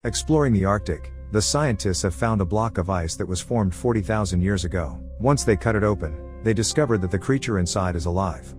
Exploring the Arctic, the scientists have found a block of ice that was formed 40,000 years ago. Once they cut it open, they discovered that the creature inside is alive.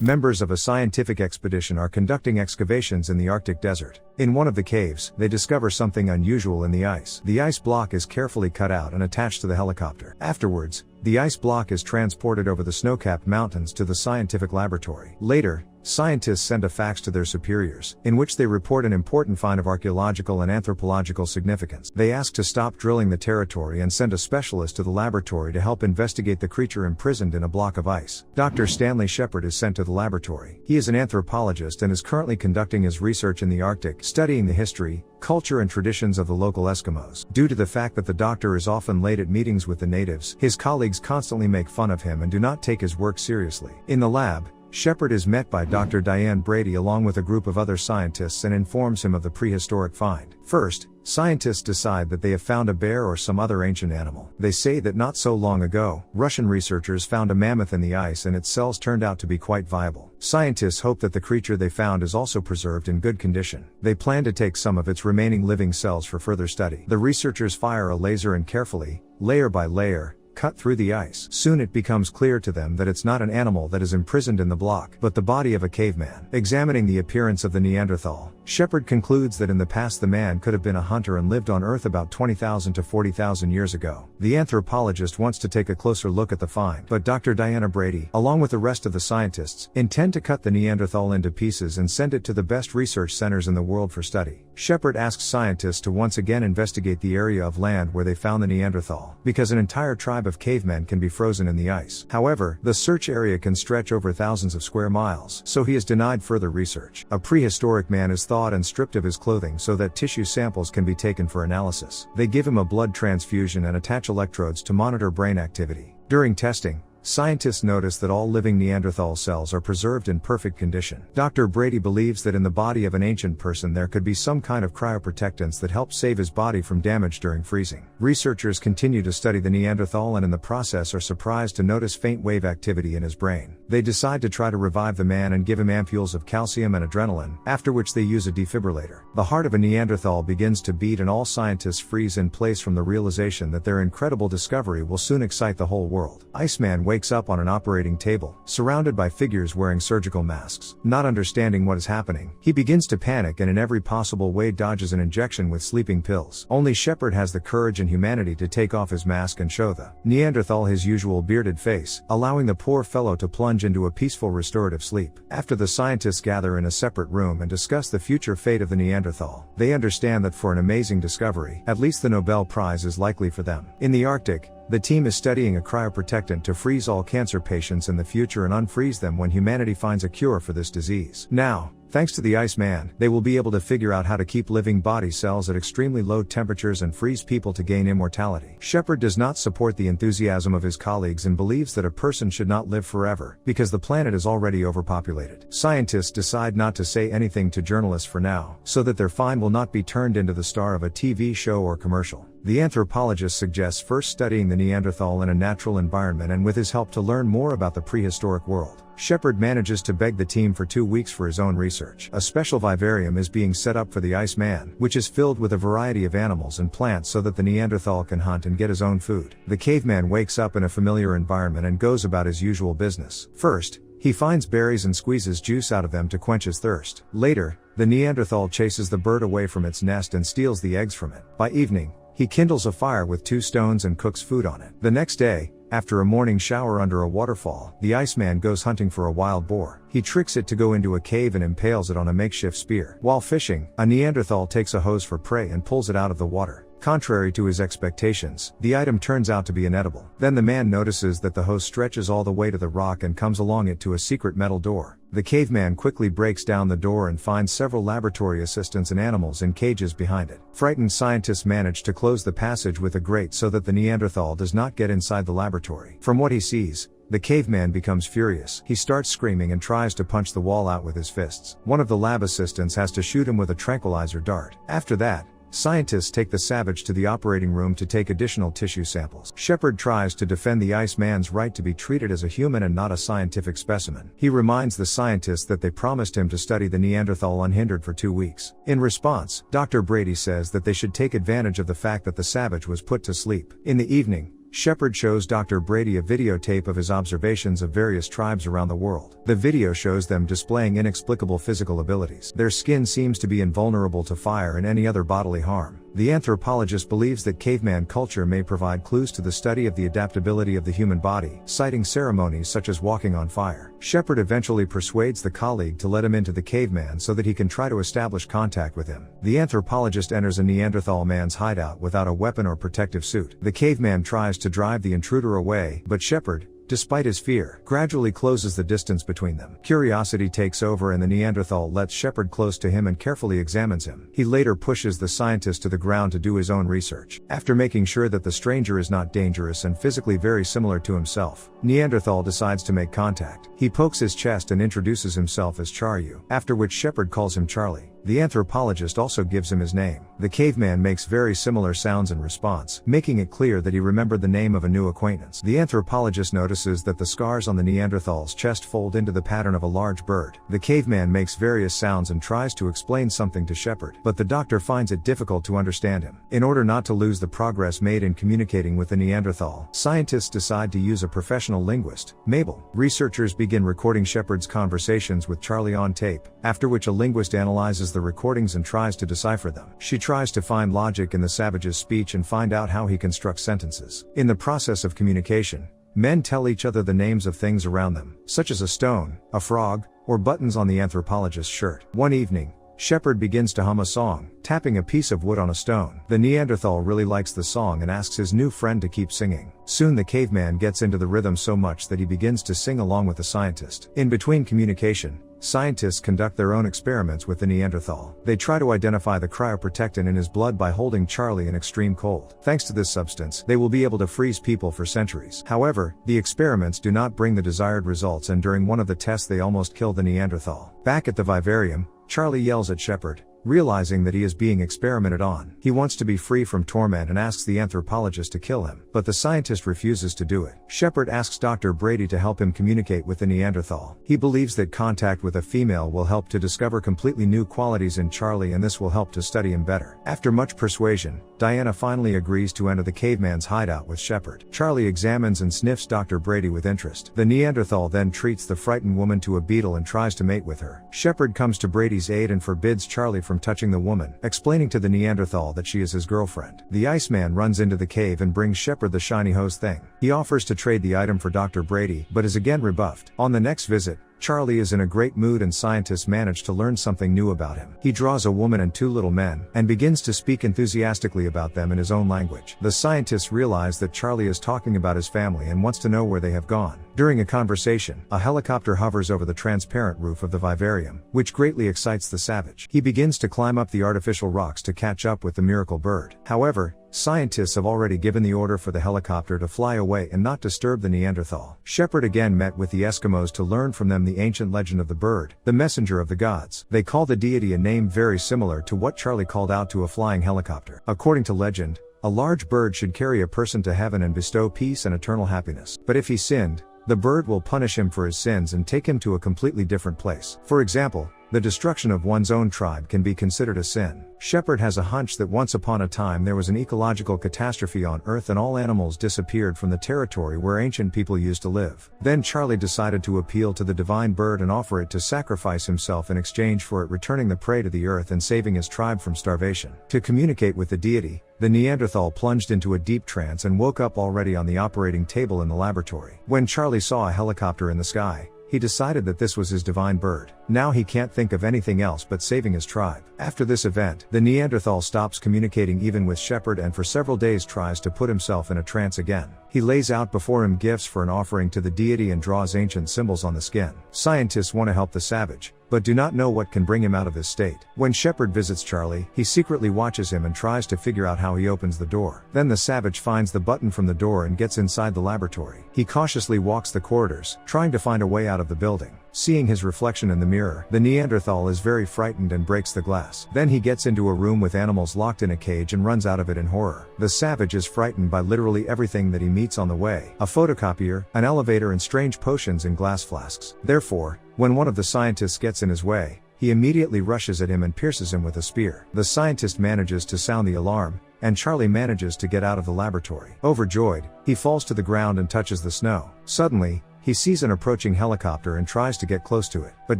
Members of a scientific expedition are conducting excavations in the Arctic desert. In one of the caves, they discover something unusual in the ice. The ice block is carefully cut out and attached to the helicopter. Afterwards, the ice block is transported over the snow-capped mountains to the scientific laboratory. Later, scientists send a fax to their superiors, in which they report an important find of archaeological and anthropological significance. They ask to stop drilling the territory and send a specialist to the laboratory to help investigate the creature imprisoned in a block of ice. Dr. Stanley Shepard is sent to the laboratory. He is an anthropologist and is currently conducting his research in the Arctic, studying the history, culture and traditions of the local Eskimos. Due to the fact that the doctor is often late at meetings with the natives, his colleagues constantly make fun of him and do not take his work seriously. In the lab, Shepard is met by Dr. Diane Brady along with a group of other scientists and informs him of the prehistoric find. First, scientists decide that they have found a bear or some other ancient animal. They say that not so long ago, Russian researchers found a mammoth in the ice and its cells turned out to be quite viable. Scientists hope that the creature they found is also preserved in good condition. They plan to take some of its remaining living cells for further study. The researchers fire a laser and carefully, layer by layer, cut through the ice. Soon it becomes clear to them that it's not an animal that is imprisoned in the block, but the body of a caveman. Examining the appearance of the Neanderthal, Shepard concludes that in the past the man could have been a hunter and lived on Earth about 20,000 to 40,000 years ago. The anthropologist wants to take a closer look at the find, but Dr. Diana Brady, along with the rest of the scientists, intend to cut the Neanderthal into pieces and send it to the best research centers in the world for study. Shepard asks scientists to once again investigate the area of land where they found the Neanderthal, because an entire tribe of cavemen can be frozen in the ice. However, the search area can stretch over thousands of square miles, so he is denied further research. A prehistoric man is thawed and stripped of his clothing so that tissue samples can be taken for analysis. They give him a blood transfusion and attach electrodes to monitor brain activity. During testing, scientists notice that all living Neanderthal cells are preserved in perfect condition. Dr. Brady believes that in the body of an ancient person there could be some kind of cryoprotectants that help save his body from damage during freezing. Researchers continue to study the Neanderthal and in the process are surprised to notice faint wave activity in his brain. They decide to try to revive the man and give him ampules of calcium and adrenaline, after which they use a defibrillator. The heart of a Neanderthal begins to beat and all scientists freeze in place from the realization that their incredible discovery will soon excite the whole world. Iceman wakes up on an operating table, surrounded by figures wearing surgical masks. Not understanding what is happening, he begins to panic and in every possible way dodges an injection with sleeping pills. Only Shepard has the courage and humanity to take off his mask and show the Neanderthal his usual bearded face, allowing the poor fellow to plunge into a peaceful restorative sleep. After the scientists gather in a separate room and discuss the future fate of the Neanderthal, they understand that for an amazing discovery, at least the Nobel Prize is likely for them. In the Arctic, the team is studying a cryoprotectant to freeze all cancer patients in the future and unfreeze them when humanity finds a cure for this disease. Now, thanks to the Iceman, they will be able to figure out how to keep living body cells at extremely low temperatures and freeze people to gain immortality. Shepard does not support the enthusiasm of his colleagues and believes that a person should not live forever, because the planet is already overpopulated. Scientists decide not to say anything to journalists for now, so that their find will not be turned into the star of a TV show or commercial. The anthropologist suggests first studying the Neanderthal in a natural environment and with his help to learn more about the prehistoric world. Shepard manages to beg the team for 2 weeks for his own research. A special vivarium is being set up for the Iceman, which is filled with a variety of animals and plants so that the Neanderthal can hunt and get his own food. The caveman wakes up in a familiar environment and goes about his usual business. First, he finds berries and squeezes juice out of them to quench his thirst. Later, the Neanderthal chases the bird away from its nest and steals the eggs from it. By evening, he kindles a fire with 2 stones and cooks food on it. The next day, after a morning shower under a waterfall, the Iceman goes hunting for a wild boar. He tricks it to go into a cave and impales it on a makeshift spear. While fishing, a Neanderthal takes a hose for prey and pulls it out of the water. Contrary to his expectations, the item turns out to be inedible. Then the man notices that the hose stretches all the way to the rock and comes along it to a secret metal door. The caveman quickly breaks down the door and finds several laboratory assistants and animals in cages behind it. Frightened scientists manage to close the passage with a grate so that the Neanderthal does not get inside the laboratory. From what he sees, the caveman becomes furious. He starts screaming and tries to punch the wall out with his fists. One of the lab assistants has to shoot him with a tranquilizer dart. After that, Scientists take the savage to the operating room to take additional tissue samples. Shepard tries to defend the Iceman's right to be treated as a human and not a scientific specimen. He reminds the scientists that they promised him to study the Neanderthal unhindered for 2 weeks. In response, Dr. Brady says that they should take advantage of the fact that the savage was put to sleep. In the evening, Shepard shows Dr. Brady a videotape of his observations of various tribes around the world. The video shows them displaying inexplicable physical abilities. Their skin seems to be invulnerable to fire and any other bodily harm. The anthropologist believes that caveman culture may provide clues to the study of the adaptability of the human body, citing ceremonies such as walking on fire. Shepard eventually persuades the colleague to let him into the caveman so that he can try to establish contact with him. The anthropologist enters a Neanderthal man's hideout without a weapon or protective suit. The caveman tries to drive the intruder away, but Shepard, despite his fear, gradually closes the distance between them. Curiosity takes over and the Neanderthal lets Shepard close to him and carefully examines him. He later pushes the scientist to the ground to do his own research. After making sure that the stranger is not dangerous and physically very similar to himself, Neanderthal decides to make contact. He pokes his chest and introduces himself as Charyu, after which Shepard calls him Charlie. The anthropologist also gives him his name. The caveman makes very similar sounds in response, making it clear that he remembered the name of a new acquaintance. The anthropologist notices that the scars on the Neanderthal's chest fold into the pattern of a large bird. The caveman makes various sounds and tries to explain something to Shepard, but the doctor finds it difficult to understand him. In order not to lose the progress made in communicating with the Neanderthal, scientists decide to use a professional linguist, Mabel. Researchers begin recording Shepard's conversations with Charlie on tape, after which a linguist analyzes the recordings and tries to decipher them. She tries to find logic in the savage's speech and find out how he constructs sentences. In the process of communication, men tell each other the names of things around them, such as a stone, a frog, or buttons on the anthropologist's shirt. One evening, Shepard begins to hum a song, tapping a piece of wood on a stone. The Neanderthal really likes the song and asks his new friend to keep singing. Soon the caveman gets into the rhythm so much that he begins to sing along with the scientist. In between communication, scientists conduct their own experiments with the Neanderthal. They try to identify the cryoprotectant in his blood by holding Charlie in extreme cold. Thanks to this substance, they will be able to freeze people for centuries. However, the experiments do not bring the desired results, and during one of the tests they almost kill the Neanderthal. Back at the vivarium, Charlie yells at Shepard, realizing that he is being experimented on. He wants to be free from torment and asks the anthropologist to kill him, but the scientist refuses to do it. Shepard asks Dr. Brady to help him communicate with the Neanderthal. He believes that contact with a female will help to discover completely new qualities in Charlie, and this will help to study him better. After much persuasion, Diana finally agrees to enter the caveman's hideout with Shepard. Charlie examines and sniffs Dr. Brady with interest. The Neanderthal then treats the frightened woman to a beetle and tries to mate with her. Shepard comes to Brady's aid and forbids Charlie from touching the woman, explaining to the Neanderthal that she is his girlfriend. The Iceman runs into the cave and brings Shepard the shiny hose thing. He offers to trade the item for Dr. Brady, but is again rebuffed. On the next visit, Charlie is in a great mood and scientists manage to learn something new about him. He draws a woman and 2 little men, and begins to speak enthusiastically about them in his own language. The scientists realize that Charlie is talking about his family and wants to know where they have gone. During a conversation, a helicopter hovers over the transparent roof of the vivarium, which greatly excites the savage. He begins to climb up the artificial rocks to catch up with the miracle bird. However, scientists have already given the order for the helicopter to fly away and not disturb the Neanderthal. Shepard again met with the Eskimos to learn from them the ancient legend of the bird, the messenger of the gods. They call the deity a name very similar to what Charlie called out to a flying helicopter. According to legend, a large bird should carry a person to heaven and bestow peace and eternal happiness. But if he sinned, the bird will punish him for his sins and take him to a completely different place. For example, the destruction of one's own tribe can be considered a sin. Shepard has a hunch that once upon a time there was an ecological catastrophe on Earth and all animals disappeared from the territory where ancient people used to live. Then Charlie decided to appeal to the divine bird and offer it to sacrifice himself in exchange for it returning the prey to the earth and saving his tribe from starvation. To communicate with the deity, the Neanderthal plunged into a deep trance and woke up already on the operating table in the laboratory. When Charlie saw a helicopter in the sky, he decided that this was his divine bird. Now he can't think of anything else but saving his tribe. After this event, the Neanderthal stops communicating even with Shepard and for several days tries to put himself in a trance again. He lays out before him gifts for an offering to the deity and draws ancient symbols on the skin. Scientists want to help the savage, but do not know what can bring him out of this state. When Shepard visits Charlie, he secretly watches him and tries to figure out how he opens the door. Then the savage finds the button from the door and gets inside the laboratory. He cautiously walks the corridors, trying to find a way out of the building. Seeing his reflection in the mirror, the Neanderthal is very frightened and breaks the glass. Then he gets into a room with animals locked in a cage and runs out of it in horror. The savage is frightened by literally everything that he meets on the way: a photocopier, an elevator, and strange potions in glass flasks. Therefore, when one of the scientists gets in his way, he immediately rushes at him and pierces him with a spear. The scientist manages to sound the alarm, and Charlie manages to get out of the laboratory. Overjoyed, he falls to the ground and touches the snow. Suddenly, he sees an approaching helicopter and tries to get close to it. But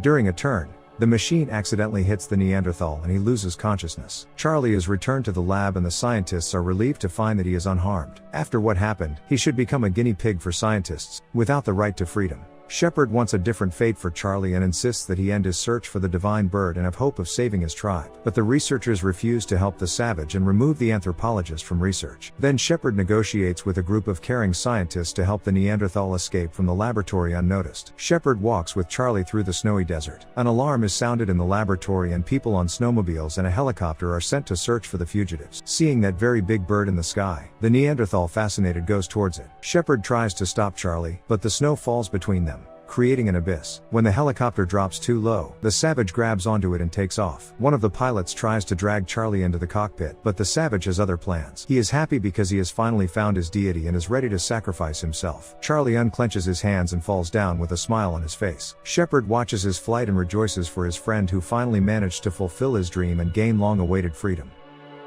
during a turn, the machine accidentally hits the Neanderthal and he loses consciousness. Charlie is returned to the lab and the scientists are relieved to find that he is unharmed. After what happened, he should become a guinea pig for scientists, without the right to freedom. Shepard wants a different fate for Charlie and insists that he end his search for the divine bird and have hope of saving his tribe. But the researchers refuse to help the savage and remove the anthropologist from research. Then Shepard negotiates with a group of caring scientists to help the Neanderthal escape from the laboratory unnoticed. Shepard walks with Charlie through the snowy desert. An alarm is sounded in the laboratory and people on snowmobiles and a helicopter are sent to search for the fugitives. Seeing that very big bird in the sky, the Neanderthal, fascinated, goes towards it. Shepard tries to stop Charlie, but the snow falls between them, creating an abyss. When the helicopter drops too low, the savage grabs onto it and takes off. One of the pilots tries to drag Charlie into the cockpit, but the savage has other plans. He is happy because he has finally found his deity and is ready to sacrifice himself. Charlie unclenches his hands and falls down with a smile on his face. Shepard watches his flight and rejoices for his friend who finally managed to fulfill his dream and gain long-awaited freedom.